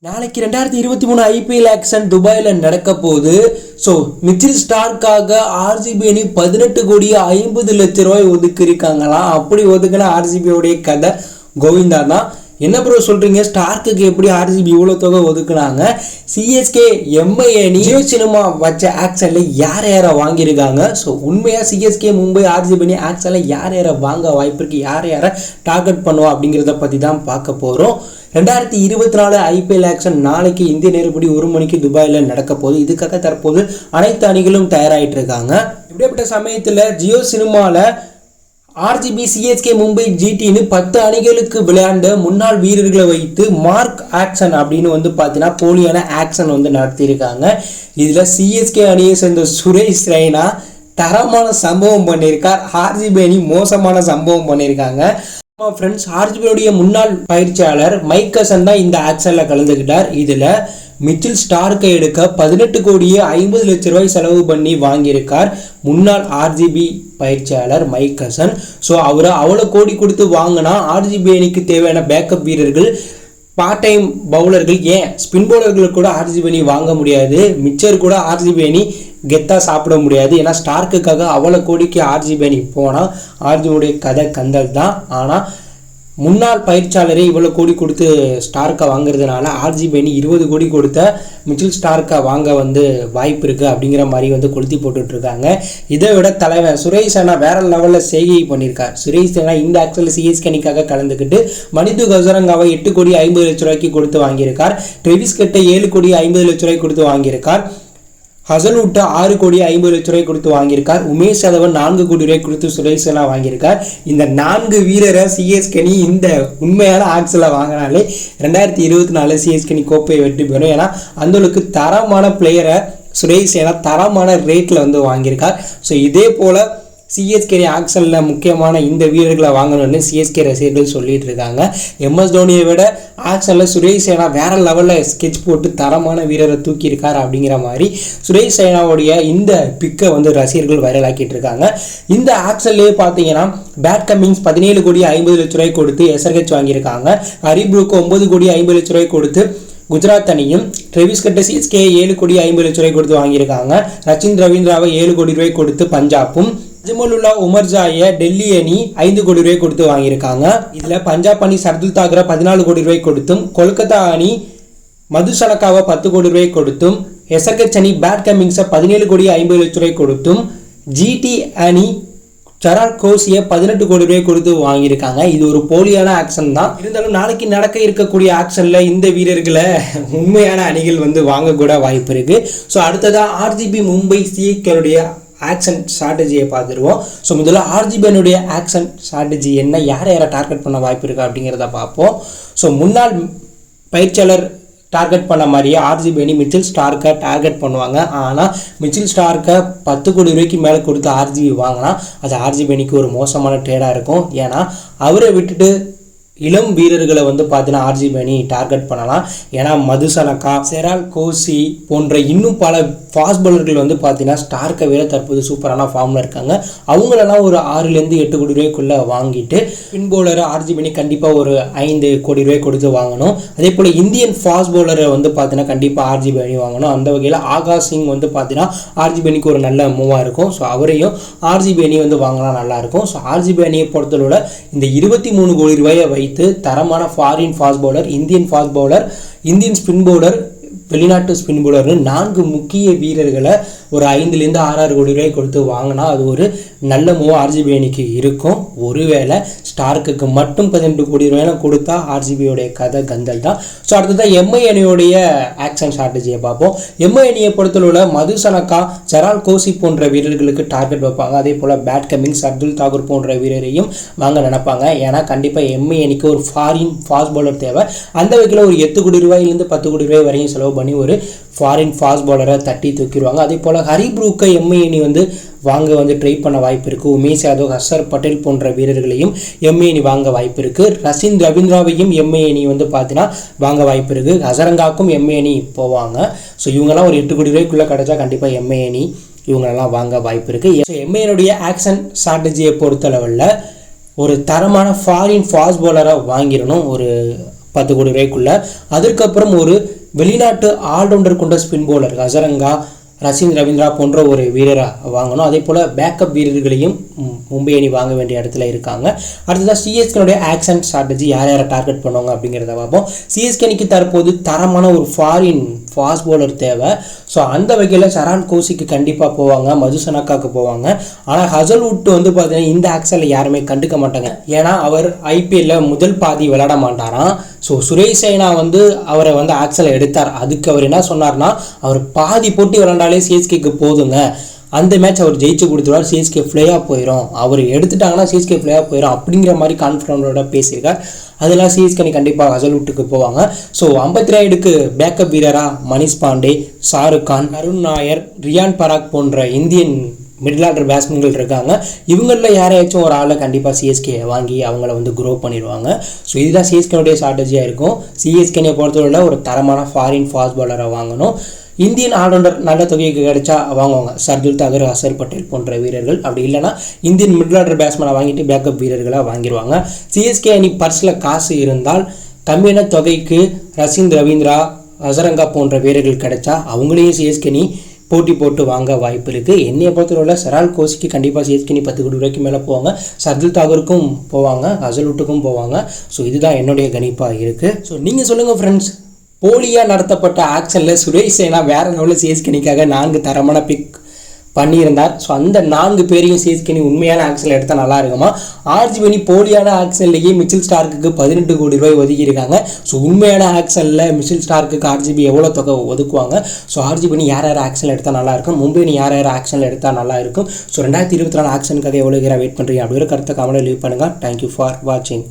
நாளைக்கு 2023 IPL action துபாயில் நடக்க போகுது. ஸோ மிச்சில் ஸ்டார்க்காக ஆர்சிபி அணி 18,50,00,000 ஒதுக்கியிருக்காங்களாம். அப்படி ஒதுக்கின ஆர்சிபியோடைய கதை கோவிந்தா தான். என்ன ப்ரோ சொல்கிறீங்க, ஸ்டார்க்குக்கு எப்படி ஆர்சிபி இவ்வளோ தொகை ஒதுக்குனாங்க? சிஎஸ்கே எம்ஐ அணி ஜியோ சினிமா வச்ச ஆக்ஷனில் யார் யாரை வாங்கியிருக்காங்க? ஸோ உண்மையாக சிஎஸ்கே மும்பை ஆர்சிபி அணி ஆக்ஷனில் யார் யாரை வாங்க வாய்ப்பு இருக்குது, யார் யாரை டார்கெட் பண்ணுவோம் அப்படிங்கிறத பற்றி தான் பார்க்க போகிறோம். 2024 ஐபிஎல் ஆக்ஷன் நாளைக்கு இந்திய நேரப்படி 1 மணிக்கு துபாயில் நடக்க போகுது. இதுக்காக தற்போது அனைத்து அணிகளும் தயாராகிட்டு இருக்காங்க. இப்படிப்பட்ட சமயத்தில் ஜியோ சினிமாவில் ஆர்சிபி, சிஎஸ்கே, மும்பை, ஜிடின்னு 10 அணிகளுக்கு விளையாண்ட முன்னாள் வீரர்களை வைத்து மார்க் ஆக்ஷன் அப்படின்னு பார்த்தீங்கன்னா போலியான ஆக்ஷன் நடத்தியிருக்காங்க. இதில் சிஎஸ்கே அணியை சேர்ந்த சுரேஷ் ரெய்னா தரமான சம்பவம் பண்ணியிருக்கார். ஆர்சிபி அணி மோசமான சம்பவம் பண்ணியிருக்காங்க. ஃப்ரெண்ட்ஸ், ஆர்சிபியோடைய முன்னாள் பயிற்சியாளர் மைக்கசன் தான் இந்த ஆக்ஷனில் கலந்துக்கிட்டார். இதில் மிச்சில் ஸ்டார்க்கை எடுக்க 18,50,00,000 செலவு பண்ணி வாங்கியிருக்கார் முன்னாள் ஆர்சிபி பயிற்சியாளர் மைக்கசன். ஸோ அவரை அவ்வளோ கோடி கொடுத்து வாங்கினா ஆர்சிபி அணிக்கு தேவையான பேக்கப் வீரர்கள், பார்ட் டைம் பவுலர்கள், ஏன் ஸ்பின் பவுலர்கள் கூட ஆர்சிபி அணி வாங்க முடியாது. மிச்சர் கூட ஆர்சிபி அணி கெத்தாக சாப்பிட முடியாது. ஏன்னா ஸ்டார்க்குக்காக அவ்வளோ கோடிக்கு ஆர்சிபி அணி போனால் ஆர்சிபியுடைய கதை கந்தல் தான். ஆனால் முன்னாள் பயிற்சியாளரே இவ்வளோ கோடி கொடுத்து ஸ்டார்க்கை வாங்குறதுனால ஆர்சிபி அணி 20 கோடி கொடுத்த மிச்சில் ஸ்டார்க்கை வாங்க வாய்ப்பு இருக்குது அப்படிங்கிற மாதிரி கொளுத்தி போட்டுட்ருக்காங்க. இதை விட தலைவன் சுரேஷ் ரெய்னா வேற லெவலில் செய்கை பண்ணியிருக்கார். சுரேஷ் ரெய்னா இந்த ஆக்சுவலில் சிஎஸ்கே அணிக்காக கலந்துக்கிட்டு மனிது கசரங்காவை 8,50,00,000 கொடுத்து வாங்கியிருக்கார். ட்ரெவிஸ் கெட்டை 7,50,00,000 கொடுத்து வாங்கியிருக்கார். ஹசல்வுட்டை 6,50,00,000 கொடுத்து வாங்கியிருக்கார். உமேஷ் யாதவன் 4 கோடி ரூபாய் கொடுத்து சுரேஷ் ரெய்னா வாங்கியிருக்கார். இந்த 4 வீரரை சிஎஸ்கே அணி இந்த உண்மையான ஆக்ஷனில் வாங்கினாலே 2024 சிஎஸ்கே அணி கோப்பையை வெற்றி பெறும். ஏன்னா அந்தளவுக்கு தரமான பிளேயரை சுரேஷ் ரெய்னா தரமான ரேட்டில் வாங்கியிருக்கார். ஸோ இதே போல் சிஎஸ்கே ஆக்ஷனில் முக்கியமான இந்த வீரர்களை வாங்கணும்னு சிஎஸ்கே ரசிகர்கள் சொல்லிட்டு இருக்காங்க. எம்எஸ் தோனியை விட ஆக்ஷனில் சுரேஷ் ரெய்னா வேற லெவலில் ஸ்கெட்ச் போட்டு தரமான வீரரை தூக்கியிருக்கார் அப்படிங்கிற மாதிரி சுரேஷ் ரெய்னாவுடைய இந்த பிக்கை ரசிகர்கள் வைரலாக்கிட்டு இருக்காங்க. இந்த ஆக்ஷன்லேயே பார்த்தீங்கன்னா பேட் கமிங்ஸ் 17,50,00,000 கொடுத்து எஸ்ஆர்ஹெச் வாங்கியிருக்காங்க. ஹரிப்ரூக்கு 9,50,00,000 கொடுத்து குஜராத் அணியும், ட்ரெவிஸ் கெட்டை சிஎஸ்கே 7,50,00,000 கொடுத்து வாங்கியிருக்காங்க. ரச்சின் ரவீந்திராவை 7 கோடி ரூபாய் கொடுத்து பஞ்சாப்பும், அஜ்மலுல்லா உமர்ஜாயை டெல்லி அணி 5 கோடி ரூபாய் கொடுத்து வாங்கியிருக்காங்க. இதில் பஞ்சாப் அணி சர்துல் தாக்கரை 14 கோடி ரூபாய் கொடுத்தும், கொல்கத்தா அணி மதுசனக்காவை 10 கோடி ரூபாய் கொடுத்தும், எஸ்ஆர்ஹெச் அணி பேட் கமிங்ஸை 17,50,00,000 கொடுத்தும், ஜிடி அணி சரால் கோசியை 18 கோடி ரூபாய் கொடுத்து வாங்கியிருக்காங்க. இது ஒரு போலியான ஆக்ஷன் தான். இருந்தாலும் நாளைக்கு நடக்க இருக்கக்கூடிய ஆக்ஷனில் இந்த வீரர்களை உண்மையான அணிகள் வாங்கக்கூட வாய்ப்பு இருக்குது. ஸோ அடுத்ததாக ஆர்சிபி, மும்பை, சிஎஸ்கேனுடைய ஆக்ஷன் ஸ்ட்ராட்டஜியை பார்த்துருவோம். ஸோ முதல்ல ஆர்சிபியினுடைய ஆக்ஷன் ஸ்ட்ராட்டஜி என்ன, யாரை டார்கெட் பண்ண வாய்ப்பு இருக்குது அப்படிங்கிறத பார்ப்போம். ஸோ முன்னாள் பயிற்சியாளர் டார்கெட் பண்ண மாதிரியே ஆர்சிபி அணி மிச்சில் ஸ்டார்க்கை டார்கெட் பண்ணுவாங்க. ஆனால் மிச்சில் ஸ்டார்க்கை 10 கோடி ரூபாய்க்கு மேலே கொடுத்து ஆர்சிபி வாங்கினா அது ஆர்சிபி அணிக்கு ஒரு மோசமான ட்ரேடாக இருக்கும். ஏன்னா அவரை விட்டுட்டு இளம் வீரர்களை பார்த்தீங்கன்னா ஆர்சிபி அணி டார்கெட் பண்ணலாம். ஏன்னா மதுசனக்கா, செரால் கோசி போன்ற இன்னும் பல ஃபாஸ்ட் பவுலர்கள் பார்த்தீங்கன்னா ஸ்டார்க்கை விட தற்போது சூப்பரான ஃபார்மில் இருக்காங்க. அவங்களெல்லாம் ஒரு 6-8 கோடி ரூபாய்க்குள்ளே வாங்கிட்டு ஸ்பின் பவுலரை ஆர்சிபி அணி கண்டிப்பாக ஒரு 5 கோடி ரூபாய் கொடுத்து வாங்கணும். அதே போல் இந்தியன் ஃபாஸ்ட் பவுலரை பார்த்தீங்கன்னா கண்டிப்பாக ஆர்சிபி அணி வாங்கணும். அந்த வகையில் ஆகாஷ் சிங் பார்த்தீங்கன்னா ஆர்சிபி அணிக்கு ஒரு நல்ல மூவாக இருக்கும். ஸோ அவரையும் ஆர்சிபி அணி வாங்கினா நல்லாயிருக்கும். ஸோ ஆர்சிபி அணியை பொறுத்தளவில் இந்த 23 கோடி ரூபாயை தரமான foreign fast bowler, Indian fast bowler, Indian spin bowler, வெளிநாட்டு ஸ்பின் பவுலர்னு 4 முக்கிய வீரர்களை ஒரு 5-6 கோடி ரூபாய் கொடுத்து வாங்கினா அது ஒரு நல்ல மூவ் ஆர்சிபி அணிக்கு இருக்கும். ஒருவேளை ஸ்டார்க்குக்கு மட்டும் 18 கோடி ரூபாய் கொடுத்தா ஆர்சிபியோடைய கதை கந்தல் தான். ஸோ அடுத்ததான் எம்ஐ அணியோடைய ஆக்ஷன் ஸ்ட்ராட்டஜியை பார்ப்போம். எம்ஐ அணியை பொறுத்தளவில் மதுசனக்கா, சரால் கோசி போன்ற வீரர்களுக்கு டார்கெட் வைப்பாங்க. அதே போல் பேட் கமிங்ஸ், சர்துல் தாக்கூர் போன்ற வீரரையும் வாங்க நினைப்பாங்க. ஏன்னா கண்டிப்பாக எம்ஐ அணிக்கு ஒரு ஃபாரின் ஃபாஸ்ட் பவுலர் தேவை. அந்த வகையில் ஒரு 8 கோடி ரூபாயிலிருந்து 10 கோடி ரூபாய் வரையும் செலவு பண்ணி ஒரு ஃபாரின் ஃபாஸ்ட் பவுலரை தட்டி தூக்கிடுவாங்க. அதே போல் ஹரிப்ரூக்கை எம்ஐ அணி வாங்க ட்ரை பண்ண வாய்ப்பு இருக்குது. உமேஷ் யாதவ், ஹர்ஷர் பட்டேல் போன்ற வீரர்களையும் எம்ஐ அணி வாங்க வாய்ப்பு இருக்குது. ரச்சின் ரவீந்திராவையும் எம்ஐ அணி பார்த்தீங்கன்னா வாங்க வாய்ப்பு இருக்குது. ஹசரங்காக்கும் எம்ஐ அணி போவாங்க. ஸோ இவங்கெல்லாம் ஒரு 8 கோடி ரூபாய்க்குள்ளே கிடச்சா கண்டிப்பாக எம்ஐ அணி இவங்களெல்லாம் வாங்க வாய்ப்பு இருக்குது. ஸோ எம்ஐ அணியுடைய ஆக்ஷன் ஸ்ட்ராட்டஜியை பொறுத்தளவில் ஒரு தரமான ஃபாரின் ஃபாஸ்ட் பவுலரை வாங்கிடணும். ஒரு 10 கோடி ரூபாய்க்குள்ள. அதுக்கப்புறம் ஒரு வெளிநாட்டு ஆல்ரவுண்டர் கொண்ட ஸ்பின் பவுலர் ஹசரங்கா, ரசீந்த் ரவீந்திரா போன்ற ஒரு வீரரை வாங்கணும். அதே போல் பேக்கப் வீரர்களையும் மும்பை அணி வாங்க வேண்டிய இடத்துல இருக்காங்க. அடுத்ததாக சிஎஸ்கேனுடைய ஆக்ஷன் ஸ்ட்ராட்டஜி யார் யாரை டார்கெட் பண்ணுவாங்க அப்படிங்கிறத பார்ப்போம். சிஎஸ்கே அணிக்கு தற்போது தரமான ஒரு ஃபாரின் ஃபாஸ்ட் பவுலர் தேவை. ஸோ அந்த வகையில் சரான் கோசிக்கு கண்டிப்பாக போவாங்க, மதுசனக்காவுக்கு போவாங்க. ஆனால் ஹசல்வுட் வந்து பார்த்தீங்கன்னா இந்த ஆக்ஷனில் யாருமே கண்டுக்க மாட்டாங்க. ஏன்னா அவர் ஐபிஎல்லில் முதல் பாதி விளையாட மாட்டாராம். ஸோ சுரேஷ் ரெய்னா வந்து அவரை வந்து ஆக்ஷனில் எடுத்தார். அதுக்கு அவர் என்ன சொன்னார்னா, அவர் பாதி போட்டி விளையாண்டாலே சிஎஸ்கேக்கு போதுங்க, அந்த மேட்ச் அவர் ஜெயிச்சு கொடுத்துருவார், சிஎஸ்கே ஃப்ளேயாக போயிடும், அவர் எடுத்துட்டாங்கன்னா சிஎஸ்கே ஃப்ளேயாக போயிடும் அப்படிங்கிற மாதிரி கான்ஃபிடண்டோட பேசியிருக்கார். அதெல்லாம் சிஎஸ்கே அணி கண்டிப்பாக ஹசல்வுட்டுக்கு போவாங்க. ஸோ 53க்கு பேக்கப் வீரராக மணிஷ் பாண்டே, ஷாருக் கான், அருண் நாயர், ரியான் பராக் போன்ற இந்தியன் மிடில் ஆர்டர் பேட்ஸ்மேன்கள் இருக்காங்க. இவங்களில் யாரையாச்சும் ஒரு ஆளை கண்டிப்பாக சிஎஸ்கே வாங்கி அவங்கள வந்து க்ரோ பண்ணிடுவாங்க. ஸோ இதுதான் சிஎஸ்கேனுடைய ஸ்ட்ராட்டஜியாக இருக்கும். சிஎஸ்கேனை பொறுத்தவரையில் ஒரு தரமான ஃபாரின் ஃபாஸ்ட் பாலரை வாங்கணும். இந்தியன் ஆல்ரவுண்டர் நல்ல தொகைக்கு கிடைச்சா வாங்குவாங்க, ஷர்துல் தாகர், அசர் பட்டேல் போன்ற வீரர்கள். அப்படி இல்லைனா இந்தியன் மிடில் ஆர்டர் பேட்ஸ்மேனை வாங்கிட்டு பேக்கப் வீரர்களாக வாங்கிடுவாங்க. சிஎஸ்கே அணி பர்ஸில் காசு இருந்தால் கம்மியான தொகைக்கு ரசீந்த் ரவீந்திரா, ஹசரங்கா போன்ற வீரர்கள் கிடைச்சா அவங்களையும் சிஎஸ்கே அணி போட்டி போட்டு வாங்க வாய்ப்பு இருக்குது. என்னையை பொறுத்தவரையில் சரால் கோசிக்கு கண்டிப்பாக சிஎஸ்கே அணி 10 கோடி ரூபாய்க்கு மேலே போவாங்க, ஷர்துல் தாகருக்கும் போவாங்க, ஹசல்வுட்டுக்கும் போவாங்க. ஸோ இதுதான் என்னுடைய கணிப்பாக இருக்குது. ஸோ நீங்கள் சொல்லுங்கள் ஃப்ரெண்ட்ஸ், போலியாக நடத்தப்பட்ட ஆக்ஷனில் சுரேஷ் ரெய்னா வேறு லெவலில் சிஎஸ்கே அணிக்காக 4 தரமான பிக் பண்ணியிருந்தார். ஸோ அந்த 4 பேரையும் சிஎஸ்கே அணி உண்மையான ஆக்ஷனில் எடுத்தால் நல்லா இருக்குமா? ஆர்சிபி அணி போலியான ஆக்ஷன்லேயே மிச்சில் ஸ்டார்க்கு 18 கோடி ரூபாய் ஒதுக்கியிருக்காங்க. ஸோ உண்மையான ஆக்ஷனில் மிச்சில் ஸ்டார்க்கு ஆர்சிபி எவ்வளோ தொகை ஒதுக்குவாங்க? ஸோ ஆர்சிபி அணி யார் யார் ஆக்ஷனில் எடுத்தால் நல்லாயிருக்கும், மும்பை அணி யார் யார் ஆக்ஷனில் எடுத்தால் நல்லா இருக்கும்? ஸோ 2024 ஆக்ஷனுக்காக எவ்வளோ வெயிட் பண்ணுறீங்க அப்படி ஒரு கருத்தை கமெண்ட்டில் லீவ் பண்ணுங்கள். தேங்க்யூ ஃபார் வாட்சிங்.